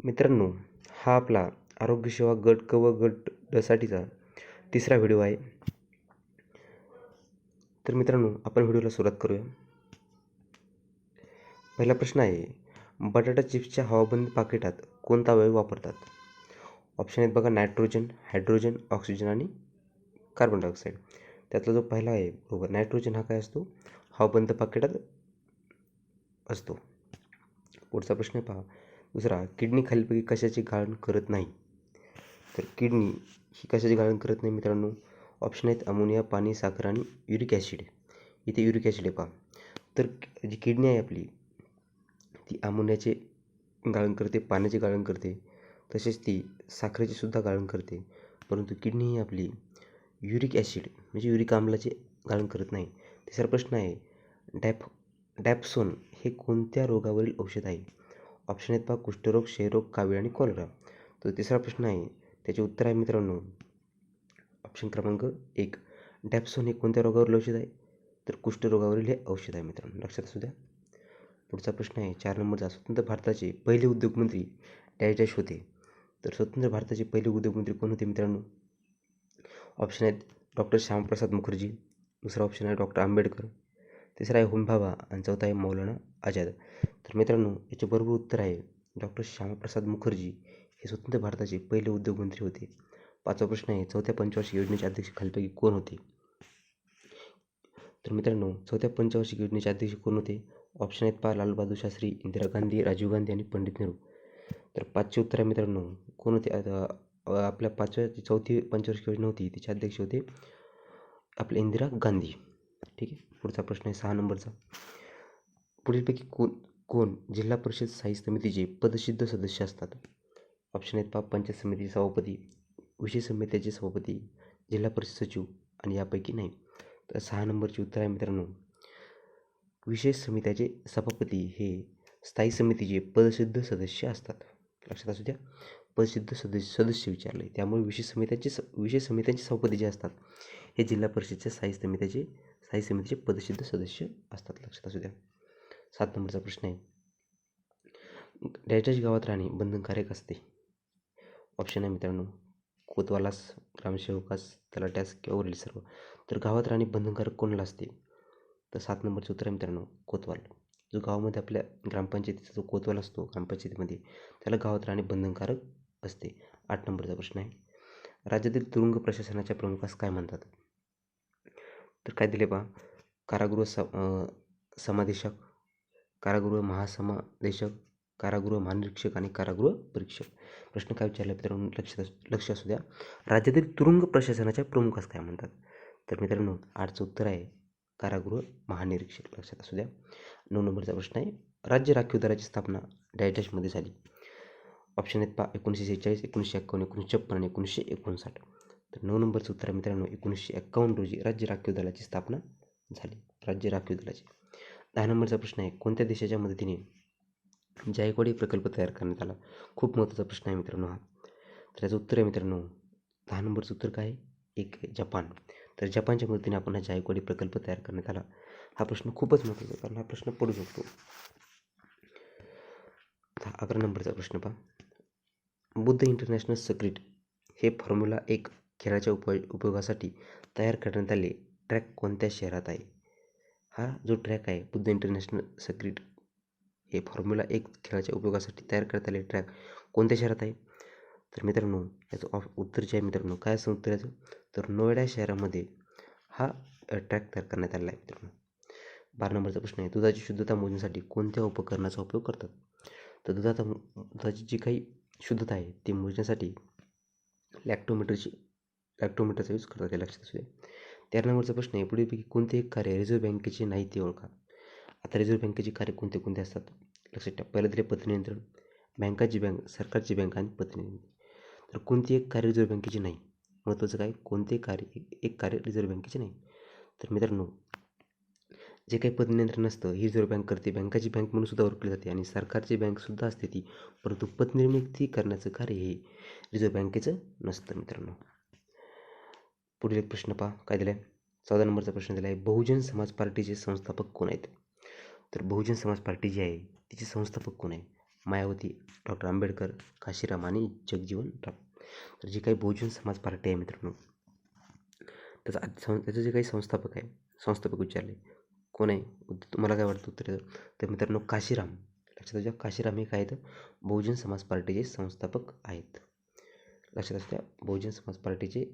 मित्रांनो, हा आपला आरोग्य सेवा गट क व गट ड साठीचा तिसरा व्हिडिओ आहे. तर मित्रांनो, आपण व्हिडिओला सुरुवात करूया. पहिला प्रश्न आहे, बटाटा चिप्सच्या हवाबंद पाकिटात कोणता वायू वापरतात? ऑप्शन आहेत बघा, नायट्रोजन, हायड्रोजन, ऑक्सिजन आणि कार्बन डायऑक्साईड. त्यातला जो पहिला आहे बरोबर, नायट्रोजन हा काय असतो? हवाबंद पाकिटात असतो. पुढचा प्रश्न पहा. दुसरा, किडनी खालीलपैकी कशाची गाळण करत नाही? तर किडनी ही कशाची गाळण करत नाही मित्रांनो? ऑप्शन आहेत अमोनिया, पाणी, साखर आणि युरिक ॲसिड. इथे युरिक ॲसिड आहे पहा. तर जी किडनी आहे आपली ती अमोनियाचे गाळण करते, पाण्याचे गाळण करते, तसेच ती साखरेचे सुद्धा गाळण करते. परंतु किडनी ही आपली युरिक ॲसिड म्हणजे युरिक आम्लाचे गाळण करत नाही. तिसरा प्रश्न आहे, डॅपसोन हे कोणत्या रोगावरील औषध आहे? ऑप्शन आहेत पहा, कुष्ठरोग, क्षयरोग, कावीळ आणि कॉलरा. तर तिसरा प्रश्न आहे, त्याचे उत्तर आहे मित्रांनो ऑप्शन क्रमांक 1. डॅप्सोन हे कोणत्या रोगावरील औषध आहे? तर कुष्ठरोगावरील हे औषध आहे मित्रांनो, लक्षात असू द्या. पुढचा प्रश्न आहे 4 नंबरचा, स्वतंत्र भारताचे पहिले उद्योगमंत्री डॅश डॅश होते? तर स्वतंत्र भारताचे पहिले उद्योगमंत्री कोण होते मित्रांनो? ऑप्शन आहेत डॉक्टर श्यामाप्रसाद मुखर्जी, दुसरा ऑप्शन आहे डॉक्टर आंबेडकर, तिसरा आहे होमी भाभा आणि चौथा आहे मौलाना आझाद. तर मित्रांनो, याचे बरोबर उत्तर आहे डॉक्टर श्यामाप्रसाद मुखर्जी हे स्वतंत्र भारताचे पहिले उद्योगमंत्री होते. पाचवा प्रश्न आहे, चौथ्या पंचवार्षिक योजनेचे अध्यक्ष खालीलपैकी कोण होते? तर मित्रांनो, चौथ्या पंचवार्षिक योजनेचे अध्यक्ष कोण होते? ऑप्शन आहेत पहा, लालबहादूर शास्त्री, इंदिरा गांधी, राजीव गांधी आणि पंडित नेहरू. तर पाचचे उत्तर आहे मित्रांनो, कोण होते? आपल्या पाचव्या चौथी पंचवार्षिक योजना होती तिचे अध्यक्ष होते आपले इंदिरा गांधी. ठीक आहे. पुढचा प्रश्न आहे 6 नंबरचा, पुढीलपैकी कोण कोण जिल्हा परिषद स्थायी समितीचे पदसिद्ध सदस्य असतात? ऑप्शन आहेत पहा, पंचायत समितीचे सभापती, विशेष समित्याचे सभापती, जिल्हा परिषद सचिव आणि यापैकी नाही. तर 6 नंबरचे उत्तर आहे मित्रांनो, विशेष समित्याचे सभापती हे स्थायी समितीचे पदसिद्ध सदस्य असतात. लक्षात असू द्या, पदसिद्ध सदस्य विचारले, त्यामुळे विशेष समित्यांचे सभापती जे असतात हे जिल्हा परिषदच्या स्थायी समितीचे पदसिद्ध सदस्य असतात. लक्षात असू द्या. 7 नंबरचा प्रश्न आहे, डॅश गावात राहणे बंधनकारक असते? ऑप्शन आहे मित्रांनो, कोतवालास, ग्रामसेवकास, तलाट्यास किंवा वरील सर्व. तर गावात राहणे बंधनकारक कोणाला असते? तर 7 नंबरचं उत्तर आहे मित्रांनो, कोतवाल. जो गावामध्ये आपल्या ग्रामपंचायतीचा जो कोतवाल असतो ग्रामपंचायतीमध्ये, त्याला गावात राहणे बंधनकारक असते. 8 नंबरचा प्रश्न आहे, राज्यातील तुरुंग प्रशासनाच्या प्रमुखास काय म्हणतात? तर काय दिले पहा, कारागृह समादेशक, कारागृह महासमादेशक, कारागृह महानिरीक्षक आणि कारागृह परीक्षक. प्रश्न काय विचारला मित्रांनो, लक्ष असू द्या, राज्यातील तुरुंग प्रशासनाच्या प्रमुखास काय म्हणतात? तर मित्रांनो, 8चं उत्तर आहे कारागृह महानिरीक्षक. लक्षात असू द्या. 9 नंबरचा प्रश्न आहे, राज्य राखीव दलाची स्थापना डॅश डॅशमध्ये झाली? ऑप्शन आहेत पहा, 1946, 1951, 1956 आणि 1959. तर 9 नंबरचं उत्तर आहे मित्रांनो, 1951 रोजी राज्य राखीव दलाची स्थापना झाली, राज्य राखीव दलाची. 10 नंबरचा प्रश्न आहे, कोणत्या देशाच्या मदतीने जायकवाडी प्रकल्प तयार करण्यात आला? खूप महत्त्वाचा प्रश्न आहे मित्रांनो हा. तर याचं उत्तर आहे मित्रांनो, 10 नंबरचं उत्तर काय आहे? एक जपान. तर जपानच्या मदतीने आपण हा जायकवाडी प्रकल्प तयार करण्यात आला. हा प्रश्न खूपच महत्त्वाचा आहे, कारण हा प्रश्न पडू शकतो. 11 नंबरचा प्रश्न पहा, बुद्ध इंटरनॅशनल सर्किट हे फॉर्म्युला 1 खेळाच्या उपयोगासाठी तयार करण्यात आले ट्रॅक कोणत्या शहरात आहे? हा जो ट्रॅक आहे बुद्ध इंटरनॅशनल सर्किट हे फॉर्म्युला 1 खेळाच्या उपयोगासाठी तयार करण्यात आले ट्रॅक कोणत्या शहरात आहे? तर मित्रांनो, याचं उत्तर जे आहे मित्रांनो, काय असं उत्तर याचं? तर नोएडा शहरामध्ये हा ट्रॅक तयार करण्यात आलेला आहे मित्रांनो. 12 नंबरचा प्रश्न आहे, दुधाची शुद्धता मोजण्यासाठी कोणत्या उपकरणाचा उपयोग करतात? तर दुधाची जी काही शुद्धता आहे ती मोजण्यासाठी लॅक्टोमीटरचा यूज करतात, हे लक्षात असू द्या. 13 नंबरचा प्रश्न आहे, पुढीलपैकी कोणते एक कार्य रिझर्व्ह बँकेचे नाही ते ओळखा? आता रिझर्व्ह बँकेची कार्य कोणते कोणते असतात? लक्षात ठेवा. पहिलं दिले पतनियंत्रण, बँकाची बँक, सरकारची बँक आणि पतनियंत्रण. तर कोणती एक कार्य रिझर्व्ह बँकेची नाही? महत्त्वाचं काय, कोणते एक कार्य रिझर्व्ह बँकेचे नाही? तर मित्रांनो, जे काही पतनियंत्रण असतं ही रिझर्व्ह बँक करते, बँकाची बँक म्हणून सुद्धा ओळखली जाते आणि सरकारची बँकसुद्धा असते ती, परंतु पतनिर्मिती करण्याचं कार्य हे रिझर्व्ह बँकेचं नसतं मित्रांनो. पुढील एक प्रश्न पहा, काय दिला आहे? 14 नंबरचा प्रश्न दिला आहे, बहुजन समाज पार्टीचे संस्थापक कोण आहेत? तर बहुजन समाज पार्टी जी आहे तिचे संस्थापक कोण आहे? मायावती, डॉक्टर आंबेडकर, काशीराम आणि जगजीवन राम. तर जी काही बहुजन समाज पार्टी आहे मित्रांनो, त्याचं जे काही संस्थापक विचारले कोण आहे, तुम्हाला काय वाटतं उत्तर? तर मित्रांनो काशीराम. लक्षात असू द्या, काशीराम हे काय आहेत, बहुजन समाज पार्टीचे संस्थापक आहेत. लक्षात असू द्या, बहुजन समाज पार्टीचे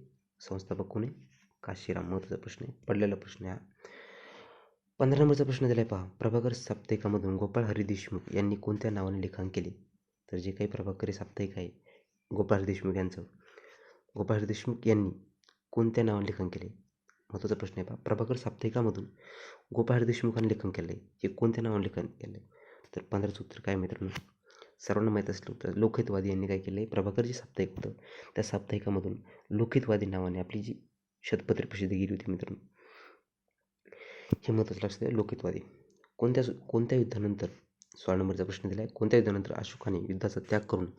संस्थापक कोण आहे? काशीराम. महत्त्वाचा प्रश्न आहे, पडलेला प्रश्न आहे हा. 15 नंबरचा प्रश्न दिला आहे पहा. प्रभाकर साप्ताहिकामधून गोपाळ हरी देशमुख यांनी कोणत्या नावाने लिखाण केले? तर जे काही प्रभाकरी साप्ताहिक आहे गोपाळ हरी देशमुख यांचं, गोपाळ हरी देशमुख यांनी कोणत्या नावाने लिखाण केले? महत्त्वाचा प्रश्न आहे पहा. प्रभाकर साप्ताहिकामधून गोपाळ हरी देशमुखांनी लेखन केलं आहे, हे कोणत्या नावाने लेखन केलं आहे? तर 15चं उत्तर काय मित्रांनो? सर्वांना माहीत असलं तर लोकहितवादी यांनी काय केलं आहे, प्रभाकर जे साप्ताहिक होतं त्या साप्ताहिकामधून लोकहितवादी नावाने आपली जी शतपत्रे प्रसिद्ध केली होती मित्रांनो, हे महत्त्वाचं लक्षात द्या. लोकहितवादी. कोणत्या युद्धानंतर 16 नंबरचा प्रश्न दिला आहे. कोणत्या युद्धानंतर अशोकाने युद्धाचा त्याग करून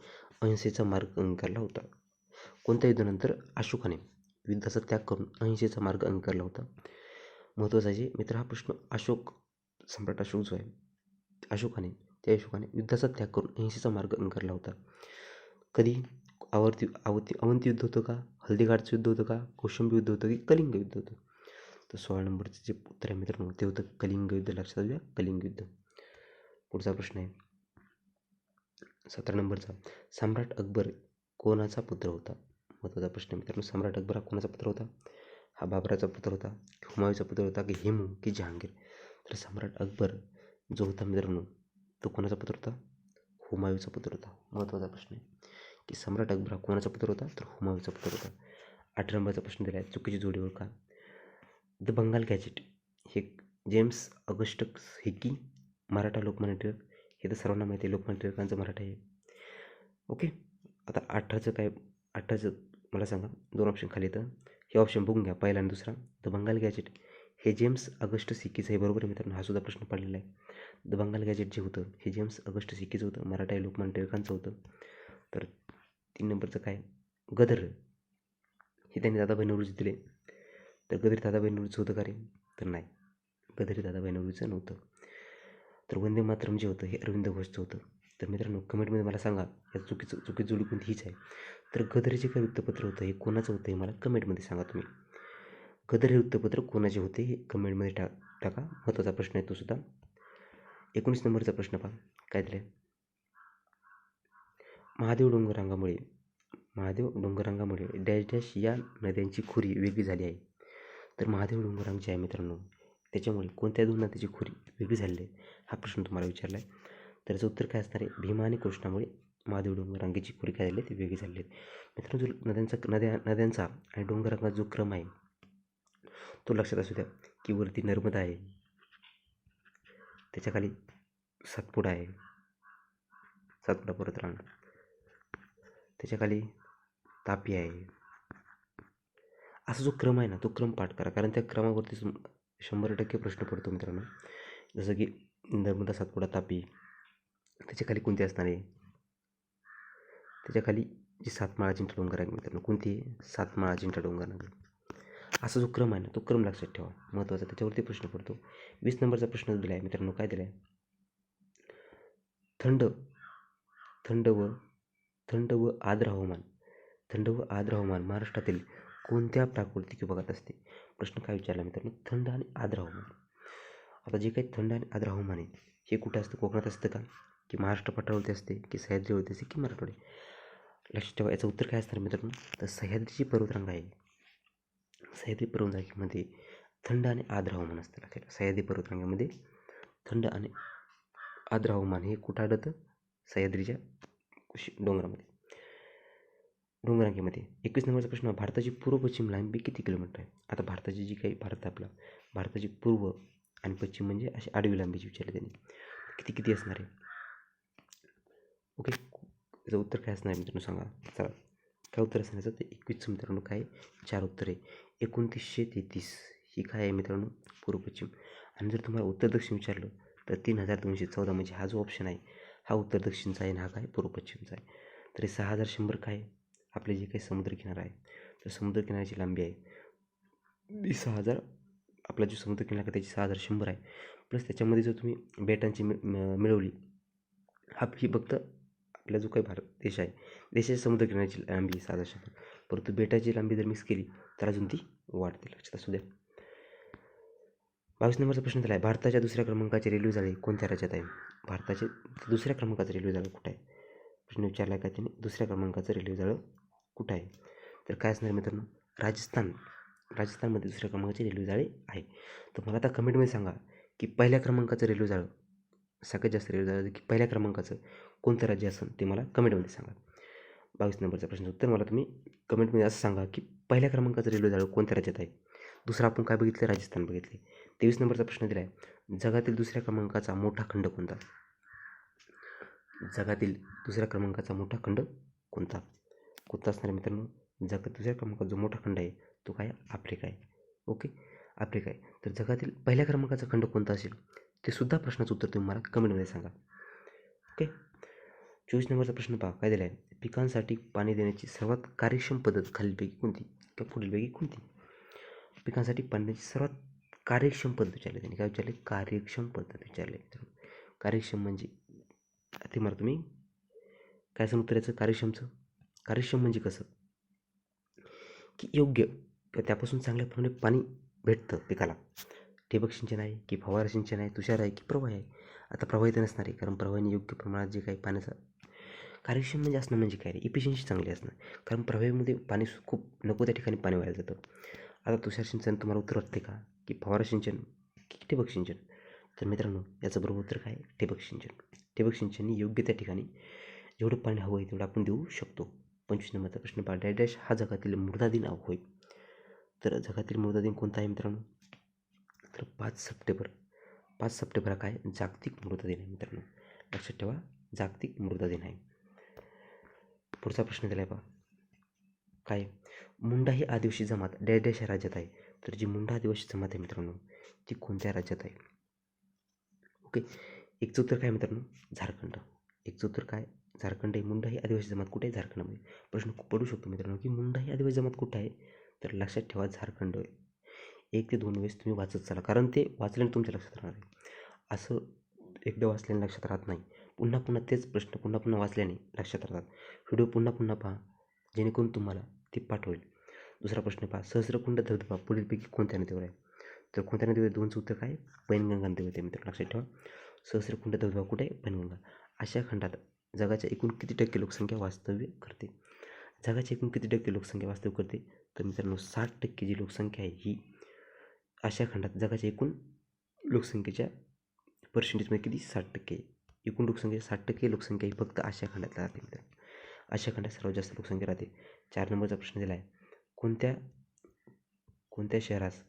अहिंसेचा मार्ग अंगीकारला होता? कोणत्या युद्धानंतर अशोकाने युद्धाचा त्याग करून अहिंसेचा मार्ग अंगीकारला होता? महत्त्वाचा आहे मित्र हा प्रश्न. सम्राट अशोक जो आहे अशोकाने युद्धाचा त्याग करून अहिंसेचा मार्ग अंगीकारला होता. कधी? अवंती युद्ध होतं का, हल्दीघाटचं युद्ध होतं का, कौशंबी युद्ध होतं की कलिंग युद्ध होतं? तर 16 नंबरचं जे उत्तर आहे मित्रांनो ते होतं कलिंग युद्ध. लक्षात घ्या, कलिंग युद्ध. पुढचा प्रश्न आहे 17 नंबरचा. सम्राट अकबर कोणाचा पुत्र होता? महत्त्वाचा प्रश्न आहे मित्रांनो. सम्राट अकबर हा कोणाचा पुत्र होता? हा बाबराचा पुत्र होता, हुमायूचा पुत्र होता की हेमू की जहांगीर? तर सम्राट अकबर जो होता मित्रांनो तो कोणाचा पुत्र होता? हुमायूचा पुत्र होता. महत्त्वाचा प्रश्न आहे की सम्राट अकबर हा कोणाचा पुत्र होता? तर हुमायूचा पुत्र होता. 18 नंबरचा प्रश्न दिला आहे. चुकीची जोडी ओळखा. द बंगाल गॅजेट हे James Augustus Hicky Maratha Lokmanya Tilak, हे तर सर्वांना माहिती आहे, लोकमान्य टिळकांचं मराठा आहे. ओके. आता 18चं मला सांगा, 2 ऑप्शन खाली येतं, हे ऑप्शन बघून घ्या, पहिला आणि दुसरा. द बंगाल गॅजेट हे जेम्स ऑगस्टस हिकीचं आहे, बरोबर आहे मित्रांनो. हा सुद्धा प्रश्न पडलेला आहे. द बंगाल गॅजेट जे होतं हे जेम्स ऑगस्टस हिकीचं होतं, मराठा लोकमान्य टिळकांचं होतं. तर 3 नंबरचं काय? गदर हे त्यांनी दादाभाई नौरोजी दिले. तर गदरी दादाभाई नौरोजीचं होतं का रे? तर नाही, गदरी दादाभाई नौरोजीचं नव्हतं. तर वंदे मातरम जे होतं हे अरविंद घोषचं होतं. तर मित्रांनो कमेंटमध्ये मला सांगा, या चुकीची जोडी कोणती हीच आहे. तर गदर जे काही वृत्तपत्र होतं हे कोणाचं होतं हे मला कमेंटमध्ये सांगा तुम्ही. गदर हे वृत्तपत्र कोणाचे होते हे कमेंटमध्ये टाका. महत्त्वाचा प्रश्न आहे तो सुद्धा. 19 नंबरचा प्रश्न पहा, काय दिलं आहे? महादेव डोंगररांगामुळे डॅश डॅश या नद्यांची खोरी वेगळी झाली आहे. तर महादेव डोंगररांग जे आहे मित्रांनो त्याच्यामुळे कोणत्या 2 नद्यांची खोरी वेगळी झालेली आहे हा प्रश्न तुम्हाला विचारला आहे. तर याचं उत्तर काय असणार आहे? भीमा आणि कृष्णामुळे महादेव डोंगररांगेची खोरी काय झाली ती वेगळी झालेली आहे. मित्रांनो जो नद्यांचा आणि डोंगररांगाचा जो क्रम आहे तो लक्षात असू द्या की वरती नर्मदा आहे, त्याच्याखाली सातपुडा आहे, सातपुडा पर्वतरांग, त्याच्याखाली तापी आहे. असा जो क्रम आहे ना तो क्रम पाठ करा, कारण त्या क्रमावरती 100% प्रश्न पडतो मित्रांनो. जसं की नर्मदा, सातपुडा, तापी, त्याच्याखाली कोणती असणार आहे? त्याच्याखाली जी सातमाळा अजिंठा डोंगर आहे मित्रांनो, कोणती आहे? सातमाळा अजिंठा डोंगर नगर. असा जो क्रम आहे ना तो क्रम लक्षात ठेवा, महत्त्वाचा, त्याच्यावरती प्रश्न पडतो. 20 नंबरचा प्रश्न दिला आहे मित्रांनो, काय दिला आहे? थंड व आर्द्र हवामान महाराष्ट्रातील कोणत्या प्राकृतिक विभागात असते? प्रश्न काय विचारला मित्रांनो? थंड आणि आर्द्र हवामान. आता जे काही थंड आणि आर्द्र हवामान आहे हे कुठं असतं? कोकणात असतं का, की महाराष्ट्र पठारावरती असते, की सह्याद्रीवरती असते, की मराठवाडे? लक्षात ठेवा, याचं उत्तर काय असणार मित्रांनो? तर सह्याद्रीची पर्वतरांग आहे, सह्याद्री पर्वतरांगेमध्ये थंड आणि आर्द्र हवामान असतं. लक्षात ठेवा, सह्याद्री पर्वतरांगेमध्ये थंड आणि आर्द्र हवामान हे कुठं आढळतं? सह्याद्रीच्या डोंगररांगेमध्ये. 21 नंबरचा प्रश्न, भारताची पूर्व पश्चिम लांबी किती किलोमीटर आहे? आता भारताची जी काही भारताची पूर्व आणि पश्चिम म्हणजे अशी आडवी लांबीची विचारली त्यांनी, किती असणार आहे? ओके, याचं उत्तर काय असणार आहे मित्रांनो सांगा. चला, काय उत्तर असणार याचं? तर 21 मित्रांनो काय 4 उत्तर आहे. 2933 ही काय आहे मित्रांनो? पूर्व पश्चिम. आणि जर तुम्हाला उत्तर दक्षिण विचारलं तर 3214 म्हणजे हा जो ऑप्शन आहे हा उत्तर दक्षिणचा आहे आणि हा काय पूर्व पश्चिमचा आहे. तर 6100 काय आपले जे काही समुद्रकिनारा आहे तर समुद्रकिनाऱ्याची लांबी आहे 6000. आपला जो समुद्रकिनारा आहे त्याची 6100 आहे. प्लस त्याच्यामध्ये जर तुम्ही बेटांची मिळवली ही फक्त आपला जो काही भारत देश आहे, देशाच्या समुद्रकिनाऱ्याची लांबी 6,000 फूट, परंतु बेटाची लांबी जर मिक्स केली तर अजून ती वाढते, लक्षात असू द्या. 22 नंबरचा प्रश्न दिला आहे, भारताच्या दुसऱ्या क्रमांकाचे रेल्वे जाळे कोणत्या राज्यात आहे? भारताचे दुसऱ्या क्रमांकाचं रेल्वे जाळं कुठं आहे? प्रश्न विचारला आहे का त्याने, दुसऱ्या क्रमांकाचं रेल्वे जाळं कुठं आहे? तर काय असणार मित्रांनो, राजस्थानमध्ये दुसऱ्या क्रमांकाचे रेल्वे जाळे आहे. तर मला आता कमेंटमध्ये सांगा की पहिल्या क्रमांकाचं रेल्वे जाळं, सगळ्यात जास्त रेल्वे जाळं की पहिल्या क्रमांकाचं कोणतं राज्य असेल ते मला कमेंटमध्ये सांगा. 22 नंबरचा प्रश्न उत्तर मला तुम्ही कमेंटमध्ये असं सांगा की पहिल्या क्रमांकाचं रेल्वे जाळं कोणत्या राज्यात आहे. दुसरा आपण काय बघितलं, राजस्थान बघितले. 23 नंबरचा प्रश्न दिला आहे, जगातील दुसऱ्या क्रमांकाचा मोठा खंड कोणता? जगातील दुसऱ्या क्रमांकाचा मोठा खंड कोणता असणार मित्रांनो? जगात दुसऱ्या क्रमांकाचा जो मोठा खंड आहे तो काय? आफ्रिका आहे. ओके, आफ्रिका आहे. तर जगातील पहिल्या क्रमांकाचा खंड कोणता असेल ते सुद्धा प्रश्नाचं उत्तर तुम्ही मला कमेंटमध्ये सांगा. ओके. 24 नंबरचा प्रश्न पहा, काय दिला आहे, पिकांसाठी पाणी देण्याची सर्वात कार्यक्षम पद्धत खालीलपैकी कोणती किंवा पुढीलपैकी कोणती? पिकांसाठी पाणी देण्याची सर्वात कार्यक्षम पद्धत विचारली त्यांनी. काय विचारले? कार्यक्षम पद्धत विचारले. कार्यक्षम म्हणजे ते मला तुम्ही काय सांगू उत्तर याचं कार्यक्षम म्हणजे कसं की योग्य किंवा त्यापासून चांगल्या प्रमाणे पाणी भेटतं पिकाला. ठिबक सिंचन आहे की फवारा सिंचन आहे, तुषार आहे की प्रवाह आहे? आता प्रवाही तर नसणार आहे, कारण प्रवाहाने योग्य प्रमाणात जे काही पाण्याचा कार्यक्षम म्हणजे असणं म्हणजे काय रे, इफिशियन्सी चांगली असणं, कारण प्रवाहामध्ये पाणी खूप नको त्या ठिकाणी पाणी व्हायला जातं. आता तुषार सिंचन तुम्हाला उत्तर वाटते का की फवारा सिंचन की ठिबक सिंचन? तर मित्रांनो याचं बरोबर उत्तर काय? ठिबक सिंचन. ठिबक सिंचनने योग्य त्या ठिकाणी जेवढं पाणी हवं आहे तेवढं आपण देऊ शकतो. 25 नंबरचा प्रश्न पहा, डॅश हा जगातील मृदा दिन होय. तर जगातील मृदा दिन कोणता आहे मित्रांनो? तर 5 सप्टेंबर. 5 सप्टेंबर हा काय? जागतिक मृदा दिन आहे मित्रांनो, लक्षात ठेवा, जागतिक मृदा दिन आहे. पुढचा प्रश्न दिला आहे पहा, काय? मुंडा ही आदिवासी जमात डॅश या राज्यात आहे. तर जी मुंडा आदिवासी जमात आहे मित्रांनो ती कोणत्या राज्यात आहे? ओके, एकचं उत्तर काय मित्रांनो? झारखंड. एकचं उत्तर काय? झारखंड आहे. मुंडा ही आदिवासी जमात कुठे आहे? झारखंडमध्ये. प्रश्न पडू शकतो मित्रांनो की मुंडा ही आदिवासी जमात कुठं आहे? तर लक्षात ठेवा झारखंड आहे. 1 ते 2 वेळेस तुम्ही वाचत चला, कारण ते वाचल्याने तुमच्या लक्षात राहणार आहे. असं एकदा वाचल्याने लक्षात राहत नाही, पुन्हा पुन्हा तेच प्रश्न पुन्हा पुन्हा वाचल्याने लक्षात राहतात. व्हिडिओ पुन्हा पुन्हा पहा जेणेकरून तुम्हाला ते पाठ होईल. दुसरा प्रश्न पहा, सहस्रकुंड धबधबा पुढीलपैकी कोणत्या नदीवर आहे? तर कोणत्या नदीवर? 2चं उत्तर काय? पैनगंगा नदीवर आहे मित्र, लक्षात ठेवा. सहस्रकुंड धबधबा कुठे आहे? पैनगंगा. आशिया खंडात जगाच्या एकूण किती टक्के लोकसंख्या वास्तव्य करते? जगाची एकूण किती टक्के लोकसंख्या वास्तव्य करते? तर मित्रांनो 60% जी लोकसंख्या आहे ही आशिया खंडात जगाच्या एकूण लोकसंख्येच्या पर्सेंटेजमध्ये किती? 60% आहे. एकूण लोकसंख्या 60% लोकसंख्या ही फक्त आशिया खंडात राहते मित्रांनो. आशिया खंडात सर्वात जास्त लोकसंख्या राहते. 4 नंबरचा प्रश्न दिला आहे, कोणत्या शहरास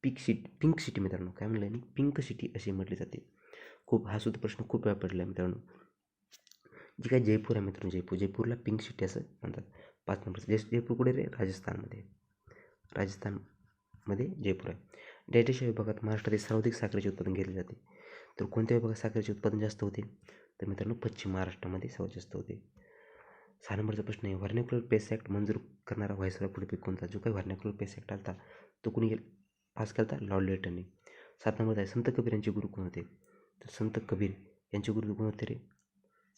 पिंक सिटी मित्रांनो, काय म्हणलं आहे, पिंक सिटी अशी म्हटली जाते. हा सुद्धा प्रश्न खूप वेळा पडला आहे मित्रांनो. जी काय जयपूर आहे मित्रांनो, जयपूरला पिंक सिटी असं म्हणतात. 5 नंबरचं जयपूर कुठे रे? राजस्थानमध्ये जयपूर आहे. डॅश विभागात महाराष्ट्रातील सर्वाधिक साखरेचे उत्पादन घेतले जाते. तर कोणत्या विभागात साखरेचे उत्पादन जास्त होते? तर मित्रांनो पश्चिम महाराष्ट्रामध्ये सर्वात जास्त होते. 6 नंबरचा प्रश्न आहे, व्हर्नाक्युलर पेस ॲक्ट मंजूर करणारा व्हायसरॉय पुढीलपैकी कोणता? जो काही व्हर्नाक्युलर पेस ॲक्ट आला तो कुणी पास केला? लॉर्ड लेटनने. 7 नंबरचा आहे, संत कबीर यांचे गुरु कोण होते? तर संत कबीर यांचे गुरु कोण होते रे?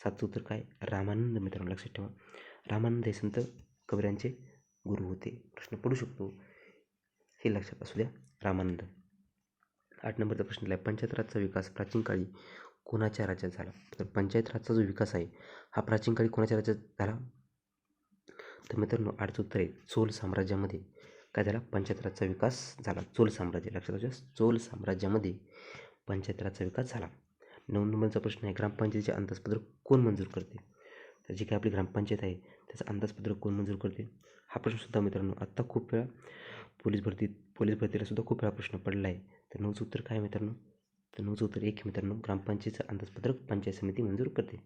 7चं उत्तर काय? रामानंद मित्रांनो, लक्षात ठेवा. रामानंद हे संत कबीरांचे गुरु होते. प्रश्न पडू शकतो, हे लक्षात असू द्या, रामानंद. 8 नंबरचा प्रश्न दिला आहे, पंचायत राजचा विकास प्राचीन काळी कोणाच्या राज्यात झाला? तर पंचायत राजचा जो विकास आहे हा प्राचीन काळी कोणाच्या राज्यात झाला? तर मित्रांनो 8चं उत्तर आहे, चोल साम्राज्यामध्ये काय झाला? पंचायत राजचा विकास झाला. चोल साम्राज्य, लक्षात असू, चोल साम्राज्यामध्ये पंचायत राजचा विकास झाला. 9 नंबरचा प्रश्न आहे, ग्रामपंचायतीचे अंदाजपत्रक कोण मंजूर करते? तर जी काही आपली ग्रामपंचायत आहे त्याचं अंदाजपत्रक कोण मंजूर करते? हा प्रश्नसुद्धा मित्रांनो आत्ता खूप वेळा पोलीस भरतीला सुद्धा खूप वेळा प्रश्न पडला आहे. तर 9चं उत्तर काय मित्रांनो? तर 9चं उत्तर 1 मित्रांनो, ग्रामपंचायतीचं अंदाजपत्रक पंचायत समिती मंजूर करते.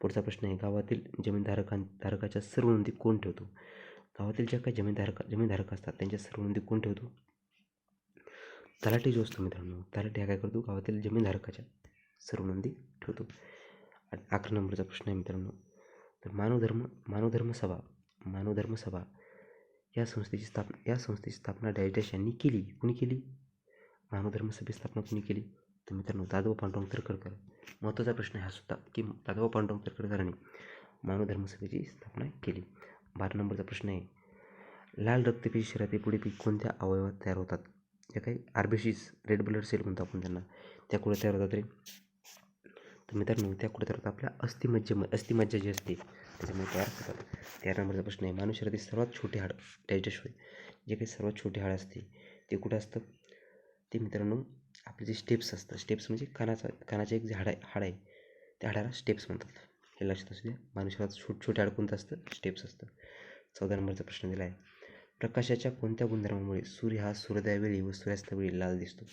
पुढचा प्रश्न आहे, गावातील जमीनधारकाच्या सर्व नोंदी कोण ठेवतो? गावातील ज्या काही जमीनधारक असतात त्यांच्या सर्व नोंदी कोण ठेवतो? तलाठी जो असतो मित्रांनो, तलाठी हा काय करतो? गावातील जमीनधारकाच्या सर्व नोंदी ठेवतो. 11 नंबरचा प्रश्न आहे मित्रांनो, तर मानवधर्म सभा या संस्थेची स्थापना डॅश यांनी केली. कुणी केली? मानवधर्म सभेची स्थापना कुणी केली? तर मित्रांनो दादोबा पांडुरंग तरखडकर महत्त्वाचा प्रश्न आहे हा सुद्धा की दादाभाऊ पांडुरंग तर्खडकरांनी मानव धर्मसभेची स्थापना केली. 12 नंबरचा प्रश्न आहे, लाल रक्तपेशी शरीरातील पुढे कोणत्या अवयवात तयार होतात? ज्या काही आरबीसीज, रेड ब्लड सेल म्हणतो आपण त्यांना, त्या कुठे तयार होतात रे? तर मित्रांनो, त्या कुठे तयार होतात? आपल्या अस्थिमज्जा जी असते त्याच्यामुळे तयार होतात. 13 नंबरचा प्रश्न आहे, मानव शरीरातील सर्वात छोटे हाड डायजेस्टहोय, जे काही सर्वात छोटे हाड असते ते कुठे असतं? ते मित्रांनो आपले जे स्टेप्स असतात, स्टेप्स म्हणजे कानाचं एक जे हाड आहे त्या हाडाला स्टेप्स म्हणतात. हे लक्षात असू द्या. मानव शरीरात छोटे हाड कोणतं असतं? स्टेप्स असतं. 14 नंबरचा प्रश्न दिला आहे, प्रकाशाच्या कोणत्या गुणधर्मामुळे सूर्य हा सूर्योदयावेळी व सूर्यास्तावेळी लाल दिसतो?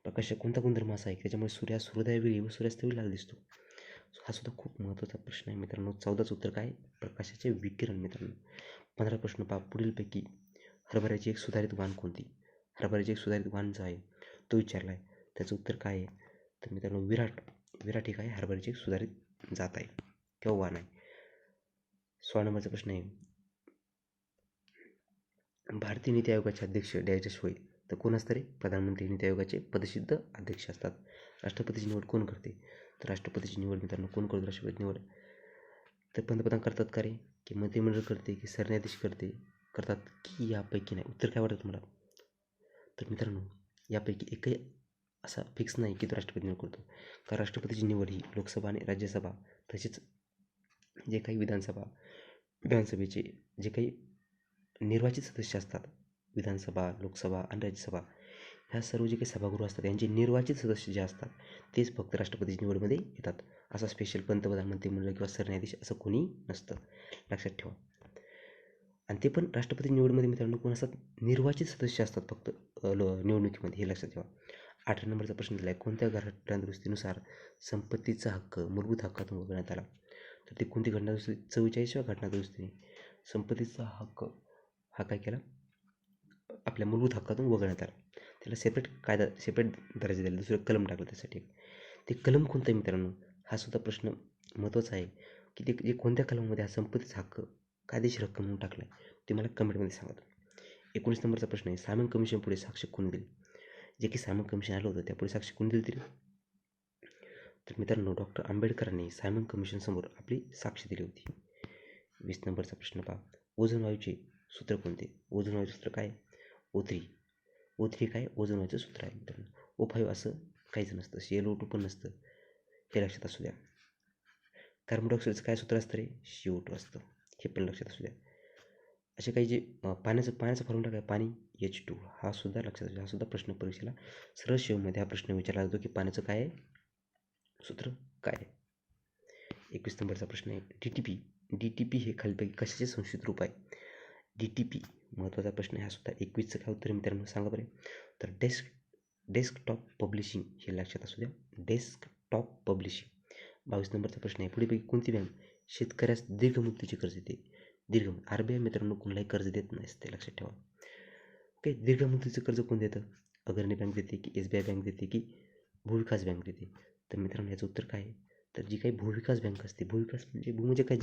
प्रकाशाचा कोणता गुणधर्म असा आहे की त्याच्यामुळे सूर्य हा सूर्योदयावेळी व सूर्यास्तावेळी लाल दिसतो? हा सुद्धा खूप महत्त्वाचा प्रश्न आहे मित्रांनो. 14चं उत्तर काय? प्रकाशाचे विकिरण. मित्रांनो 15 प्रश्न पहा. पुढीलपैकी हरभऱ्याची एक सुधारित वाण कोणती? हरभऱ्याची एक सुधारित वाण जो आहे तो विचारला आहे. त्याचं उत्तर काय आहे? तर मित्रांनो विराट हे काय? हरभऱ्याची एक सुधारित जात आहे किंवा वाण आहे. 16 नंबरचा प्रश्न आहे, भारतीय नीती आयोगाचे अध्यक्ष डायजेस्ट होय तर कोण असतं रे? प्रधानमंत्री नीती आयोगाचे पदसिद्ध अध्यक्ष असतात. राष्ट्रपतीची निवड कोण करते? तर राष्ट्रपतीची निवड मित्रांनो कोण करतो? राष्ट्रपती निवड तर पंतप्रधान करतात का रे? की मंत्रिमंडळ करते की सरन्यायाधीश करतात की यापैकी नाही? उत्तर काय वाटतं तुम्हाला? तर मित्रांनो यापैकी एकही असा फिक्स नाही की तो राष्ट्रपती निवड करतो. कारण राष्ट्रपतीची निवड ही लोकसभा आणि राज्यसभा तसेच जे काही विधानसभेचे जे काही निर्वाचित सदस्य असतात, विधानसभा, लोकसभा आणि राज्यसभा ह्या सर्व जे काही सभागृह असतात यांचे निर्वाचित सदस्य जे असतात तेच फक्त राष्ट्रपतीच्या निवडमध्ये येतात. असा स्पेशल पंतप्रधान, मंत्रिमंडळ किंवा सरन्यायाधीश असं कोणी नसतं, लक्षात ठेवा. आणि ते पण राष्ट्रपती निवडमध्ये मित्रांनो कोण असतात? निर्वाचित सदस्य असतात फक्त निवडणुकीमध्ये, हे लक्षात ठेवा. 18 नंबरचा प्रश्न दिला आहे, कोणत्या घटनादुरुस्तीनुसार संपत्तीचा हक्क मूलभूत हक्कातून वगळण्यात आला? तर ते कोणती घटनादुरुस्ती? 44व्या घटनादुरुस्तीने संपत्तीचा हक्क हा काय केला? आपल्या मूलभूत हक्कातून वगळण्यात आला. त्याला सेपरेट दर्जा दिला, दुसरं कलम टाकलं त्यासाठी. ते कलम कोणतं आहे मित्रांनो? हा सुद्धा प्रश्न महत्त्वाचा आहे की ते जे कोणत्या कलमामध्ये हा संपत्तीचा हक्क कायदेशीर हक्क म्हणून टाकला आहे ते मला कमेंटमध्ये सांगा. 19 नंबरचा प्रश्न आहे, सायमन कमिशन पुढे साक्ष कोण दिली? जे की सायमन कमिशन आलं होतं त्यापुढे साक्ष कोण दिली? तर मित्रांनो डॉक्टर आंबेडकरांनी सायमन कमिशन समोर आपली साक्ष दिली होती. 20 नंबरचा प्रश्न पहा, ओझोन वायूचे सूत्र कोणते? ओझोन वायूचे सूत्र काय? O3 काय? ओझोन वायूचं सूत्र आहे मित्रांनो. O5 असं काहीच नसतं, ClO2 पण नसतं, हे लक्षात असू द्या. कार्बन डायऑक्साईडचं काय सूत्र असतं रे? CO2 असतं, हे पण लक्षात असू द्या. असे काही जे पाण्याचा फॉर्म्युला काय? पाणी H2, हा सुद्धा लक्षात असू द्या. हा सुद्धा प्रश्न परीक्षेला सरळ शिवमध्ये हा प्रश्न विचारला जातो की पाण्याचं काय आहे सूत्र काय आहे. 21 नंबरचा प्रश्न आहे, DTP हे खालीलपैकी कशाचे संस्कृत रूप आहे? DTP महत्त्वाचा प्रश्न आहे हा सुद्धा. 21चं काय उत्तर मित्रांनो सांगा बरं? तर डेस्कटॉप पब्लिशिंग, हे लक्षात असू द्या. Desktop publishing. 22 नंबरचा प्रश्न आहे, पुढीपैकी कोणती बँक शेतकऱ्यास दीर्घ मुदतीचे कर्ज देते? RBI मित्रांनो कोणालाही कर्ज देत नसते, लक्षात ठेवा. ओके, दीर्घ मुदतीचं कर्ज कोण देतं? अग्रणी बँक देते की SBI बँक देते की भूविकास बँक देते? तर मित्रांनो याचं उत्तर काय आहे? तर जी काही भूविकास बँक असते, भूविकास म्हणजे काय?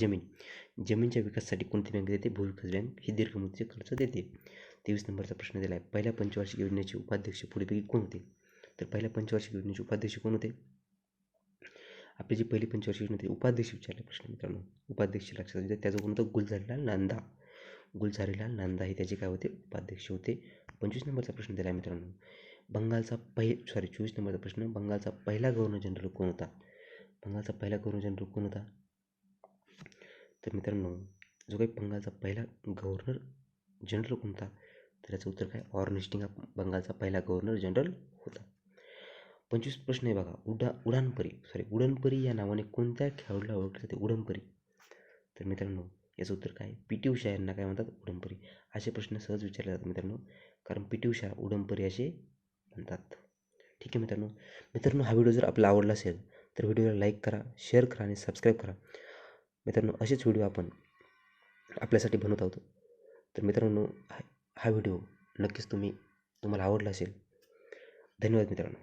जमीनच्या विकासासाठी कोणती बँक देते? भूविकास बँक ही दीर्घ मुदतीचे कर्ज देते. 23 नंबरचा प्रश्न दिला आहे, पहिल्या पंचवार्षिक योजनेचे उपाध्यक्ष पुढीपैकी कोण होते? तर पहिल्या पंचवार्षिक योजनेचे उपाध्यक्ष कोण होते? आपली जी पहिली पंचवार्षिक योजना होती उपाध्यक्ष विचारला प्रश्न मित्रांनो. उपाध्यक्ष लक्षात येते, त्याचं कोण होतं? गुलझारीलाल नांदा हे त्याचे काय होते? उपाध्यक्ष होते. 25 नंबरचा प्रश्न दिला आहे मित्रांनो, 24 नंबरचा प्रश्न, बंगालचा पहिला गव्हर्नर जनरल कोण होता? बंगालचा पहिला गव्हर्नर जनरल कोण होता? तर मित्रांनो जो काही बंगालचा पहिला गव्हर्नर जनरल कोण होता? तर याचं उत्तर काय? ऑर्नेस्टिंग हा बंगालचा पहिला गव्हर्नर जनरल होता. 25 प्रश्न आहे बघा, उडनपरी या नावाने कोणत्या खेळाडूला ओळखले जाते? उडनपरी. तर मित्रांनो याचं उत्तर काय? PT उषा यांना काय म्हणतात? उडनपरी. असे प्रश्न सहज विचारले जातात मित्रांनो, कारण PT उषा उडनपरी असे म्हणतात. ठीक आहे मित्रांनो हा व्हिडिओ जर आपला आवडला असेल तर व्हिडिओला लाईक करा, शेअर करा आणि सबस्क्राईब करा. मित्रांनो असेच व्हिडिओ आपण आपल्यासाठी बनवत आहोत. तर मित्रांनो हा व्हिडिओ नक्कीच तुम्हाला आवडला असेल. धन्यवाद मित्रांनो.